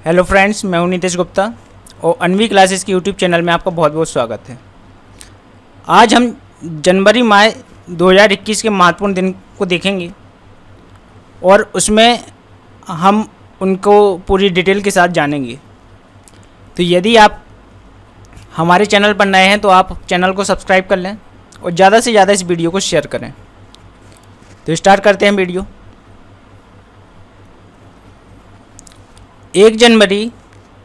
Hello friends, मैं हूं नितेश गुप्ता और अनवी क्लासेस की यूट्यूब चैनल में आपका बहुत बहुत स्वागत है। आज हम जनवरी माह 2021 के महत्वपूर्ण दिन को देखेंगे और उसमें हम उनको पूरी डिटेल के साथ जानेंगे। तो यदि आप हमारे चैनल पर नए हैं तो आप चैनल को सब्सक्राइब कर लें और ज़्यादा से ज़्यादा इस वीडियो को शेयर करें। तो स्टार्ट करते हैं वीडियो। 1 जनवरी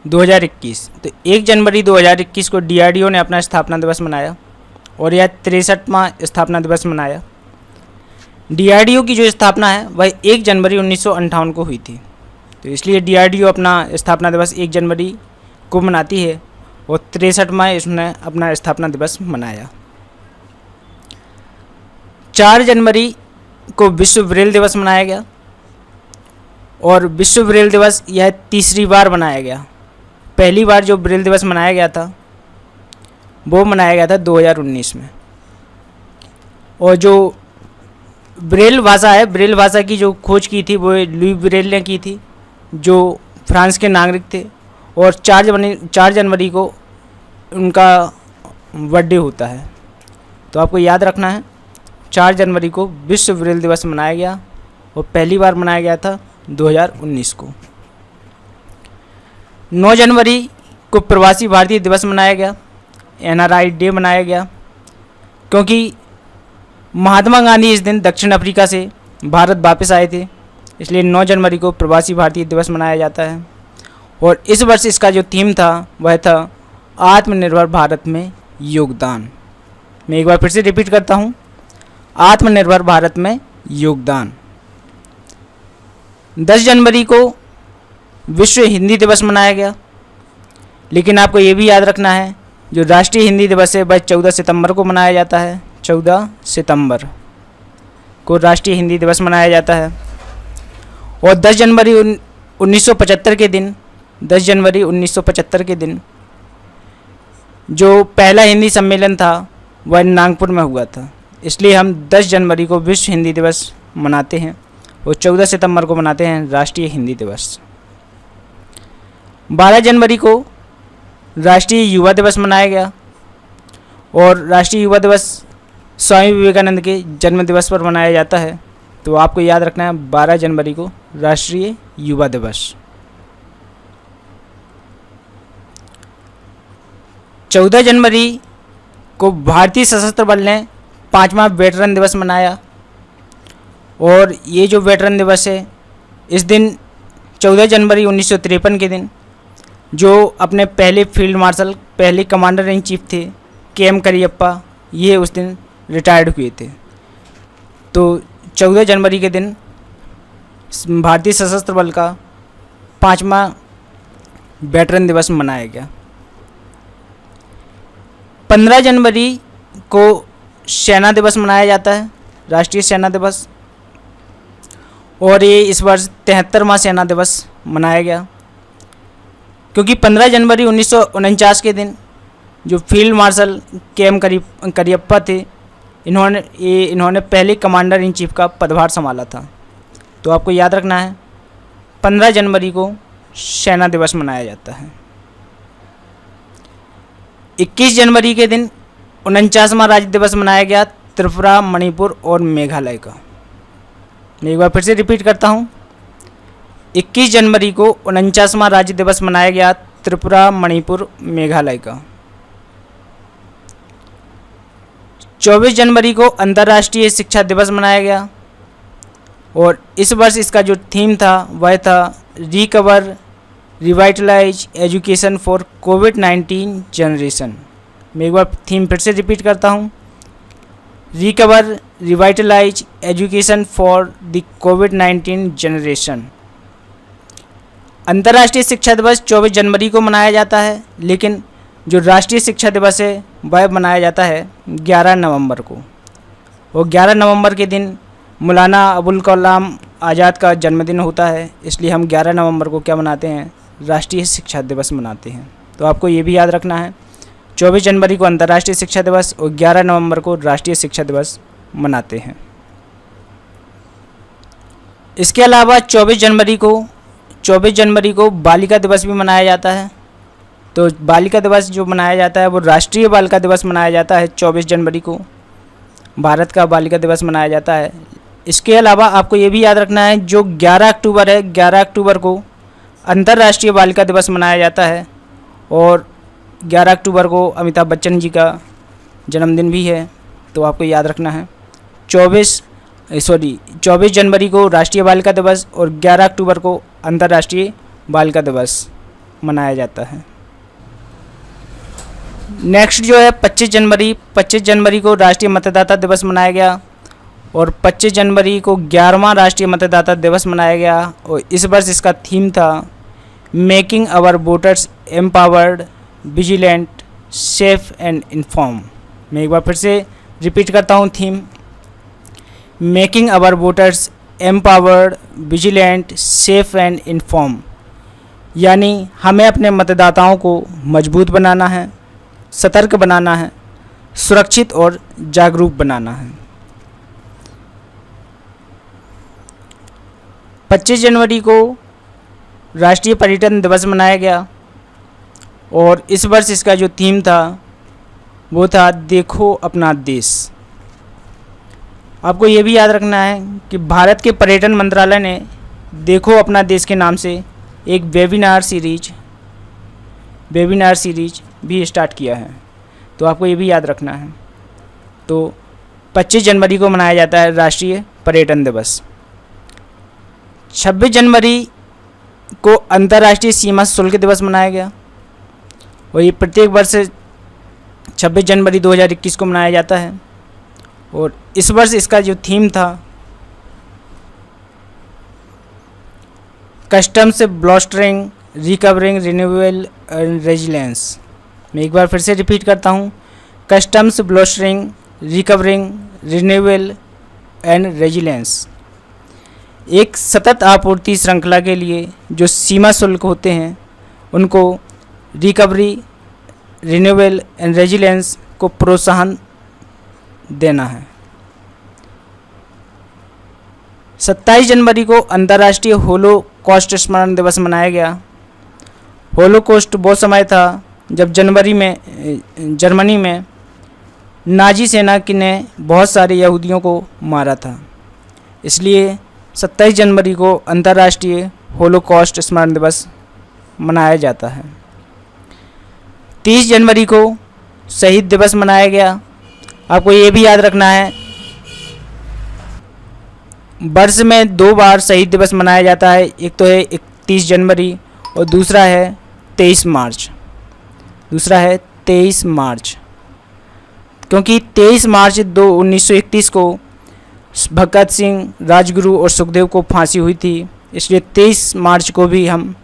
2021। तो 1 जनवरी 2021 को DRDO ने अपना स्थापना दिवस मनाया और यह 63वां स्थापना दिवस मनाया। DRDO की जो स्थापना है वह 1 जनवरी 1958 को हुई थी, तो इसलिए DRDO अपना स्थापना दिवस 1 जनवरी को मनाती है और 63वां इसने अपना स्थापना दिवस मनाया। 4 जनवरी को विश्व ब्रेल दिवस मनाया गया और विश्व ब्रेल दिवस यह तीसरी बार मनाया गया। पहली बार जो ब्रेल दिवस मनाया गया था वो मनाया गया था 2019 में। और जो ब्रेल भाषा है, ब्रेल भाषा की जो खोज की थी वो लुई ब्रेल ने की थी, जो फ्रांस के नागरिक थे। और 4 जनवरी को उनका बर्थडे होता है। तो आपको याद रखना है 4 जनवरी को विश्व ब्रेल दिवस मनाया गया और पहली बार मनाया गया था 2019 को। 9 जनवरी को प्रवासी भारतीय दिवस मनाया गया, NRI डे मनाया गया, क्योंकि महात्मा गांधी इस दिन दक्षिण अफ्रीका से भारत वापस आए थे, इसलिए 9 जनवरी को प्रवासी भारतीय दिवस मनाया जाता है। और इस वर्ष इसका जो थीम था वह था आत्मनिर्भर भारत में योगदान। मैं एक बार फिर से रिपीट करता हूँ, आत्मनिर्भर भारत में योगदान। 10 जनवरी को विश्व हिंदी दिवस मनाया गया, लेकिन आपको ये भी याद रखना है जो राष्ट्रीय हिंदी दिवस है वह 14 सितंबर को मनाया जाता है। 14 सितंबर को राष्ट्रीय हिंदी दिवस मनाया जाता है। और 10 जनवरी 1975 के दिन, 10 जनवरी 1975 के दिन जो पहला हिंदी सम्मेलन था वह नागपुर में हुआ था, इसलिए हम 10 जनवरी को विश्व हिंदी दिवस मनाते हैं और 14 सितंबर को मनाते हैं राष्ट्रीय हिंदी दिवस। 12 जनवरी को राष्ट्रीय युवा दिवस मनाया गया और राष्ट्रीय युवा दिवस स्वामी विवेकानंद के जन्म दिवस पर मनाया जाता है। तो आपको याद रखना है 12 जनवरी को राष्ट्रीय युवा दिवस। 14 जनवरी को भारतीय सशस्त्र बल ने 5वां वेटरन दिवस मनाया और ये जो वेटरन दिवस है इस दिन 14 जनवरी 1953 के दिन जो अपने पहले फील्ड मार्शल, पहले कमांडर इन चीफ थे KM करियप्पा, ये उस दिन रिटायर्ड हुए थे। तो 14 जनवरी के दिन भारतीय सशस्त्र बल का 5वां वेटरन दिवस मनाया गया। 15 जनवरी को सेना दिवस मनाया जाता है, राष्ट्रीय सेना दिवस, और ये इस वर्ष 73वां सेना दिवस मनाया गया, क्योंकि 15 जनवरी 1949 के दिन जो फील्ड मार्शल KM करियप्पा थे इन्होंने पहले कमांडर इन चीफ का पदभार संभाला था। तो आपको याद रखना है 15 जनवरी को सेना दिवस मनाया जाता है। 21 जनवरी के दिन 49वां राज्य दिवस मनाया गया त्रिपुरा, मणिपुर और मेघालय का। मैं एक बार फिर से रिपीट करता हूँ, 21 जनवरी को 49वां राज्य दिवस मनाया गया त्रिपुरा, मणिपुर, मेघालय का। 24 जनवरी को अंतर्राष्ट्रीय शिक्षा दिवस मनाया गया और इस वर्ष इसका जो थीम था वह था recover revitalise education for covid generation. मैं एक बार थीम फिर से रिपीट करता हूँ, recover revitalise education for the covid generation. अंतर्राष्ट्रीय शिक्षा दिवस 24 जनवरी को मनाया जाता है, लेकिन जो राष्ट्रीय शिक्षा दिवस है वह मनाया जाता है 11 नवंबर को। और 11 नवंबर के दिन मौलाना अबुल कलाम आज़ाद का जन्मदिन होता है, इसलिए हम 11 नवंबर को क्या मनाते हैं, राष्ट्रीय शिक्षा दिवस मनाते हैं। तो आपको ये भी याद रखना है 24 जनवरी को अंतर्राष्ट्रीय शिक्षा दिवस और 11 नवंबर को राष्ट्रीय शिक्षा दिवस मनाते हैं। इसके अलावा 24 24 जनवरी को बालिका दिवस भी मनाया जाता है। तो बालिका दिवस जो मनाया जाता है वो राष्ट्रीय बालिका दिवस मनाया जाता है 24 जनवरी को, भारत का बालिका दिवस मनाया जाता है। इसके अलावा आपको ये भी याद रखना है, जो 11 अक्टूबर है, 11 अक्टूबर को अंतर्राष्ट्रीय बालिका दिवस मनाया जाता है और 11 अक्टूबर को अमिताभ बच्चन जी का जन्मदिन भी है। तो आपको याद रखना है 24 जनवरी को राष्ट्रीय बालिका दिवस और 11 अक्टूबर को अंतर्राष्ट्रीय बालिका दिवस मनाया जाता है। नेक्स्ट जो है 25 जनवरी को राष्ट्रीय मतदाता दिवस मनाया गया और 25 जनवरी को 11वां राष्ट्रीय मतदाता दिवस मनाया गया और इस वर्ष इसका थीम था making our voters empowered, vigilant, safe and inform. मैं एक बार फिर से रिपीट करता हूँ theme, making our voters empowered, vigilant, safe and inform. यानी हमें अपने मतदाताओं को मजबूत बनाना है, सतर्क बनाना है, सुरक्षित और जागरूक बनाना है। 25 जनवरी को राष्ट्रीय पर्यटन दिवस मनाया गया और इस वर्ष इसका जो थीम था वो था देखो अपना देश। आपको ये भी याद रखना है कि भारत के पर्यटन मंत्रालय ने देखो अपना देश के नाम से एक वेबिनार सीरीज भी स्टार्ट किया है। तो आपको ये भी याद रखना है। तो 25 जनवरी को मनाया जाता है राष्ट्रीय पर्यटन दिवस। 26 जनवरी को अंतर्राष्ट्रीय सीमा शुल्क दिवस मनाया गया और ये प्रत्येक वर्ष 26 जनवरी 2021 को मनाया जाता है और इस वर्ष इसका जो थीम था customs bolstering, recovering, renewable and resilience. मैं एक बार फिर से रिपीट करता हूँ, customs bolstering, recovering, renewable and resilience. एक सतत आपूर्ति श्रृंखला के लिए जो सीमा शुल्क होते हैं उनको रिकवरी, रिन्यूएबल एंड रेजिलेंस को प्रोत्साहन देना है। 27 जनवरी को अंतर्राष्ट्रीय होलोकॉस्ट स्मरण दिवस मनाया गया। होलोकॉस्ट वो समय था जब जर्मनी में नाजी सेना ने बहुत सारे यहूदियों को मारा था। इसलिए 27 जनवरी को अंतर्राष्ट्रीय होलोकॉस्ट स्मरण दिवस मनाया जाता है। 30 जनवरी को शहीद दिवस मनाया गया। आपको ये भी याद रखना है, वर्ष में 2 बार शहीद दिवस मनाया जाता है। एक तो है 31 जनवरी और दूसरा है 23 मार्च। क्योंकि 23 मार्च 1931 को भगत सिंह, राजगुरु और सुखदेव को फांसी हुई थी, इसलिए 23 मार्च को भी हम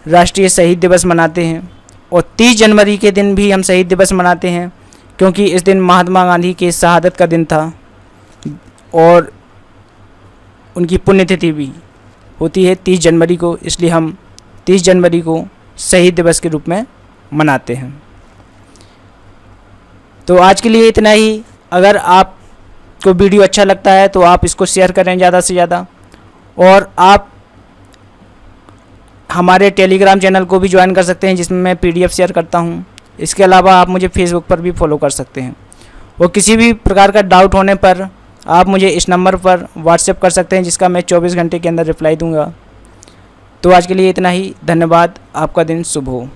राष्ट्रीय शहीद दिवस मनाते हैं। और 30 जनवरी के दिन भी हम शहीद दिवस मनाते हैं क्योंकि इस दिन महात्मा गांधी के शहादत का दिन था और उनकी पुण्यतिथि भी होती है 30 जनवरी को, इसलिए हम 30 जनवरी को शहीद दिवस के रूप में मनाते हैं। तो आज के लिए इतना ही। अगर आपको वीडियो अच्छा लगता है तो आप इसको शेयर करें ज़्यादा से ज़्यादा और आप हमारे टेलीग्राम चैनल को भी ज्वाइन कर सकते हैं जिसमें मैं PDF शेयर करता हूं। इसके अलावा आप मुझे फेसबुक पर भी फॉलो कर सकते हैं और किसी भी प्रकार का डाउट होने पर आप मुझे इस नंबर पर व्हाट्सएप कर सकते हैं जिसका मैं 24 घंटे के अंदर रिप्लाई दूंगा। तो आज के लिए इतना ही। धन्यवाद। आपका दिन शुभ हो।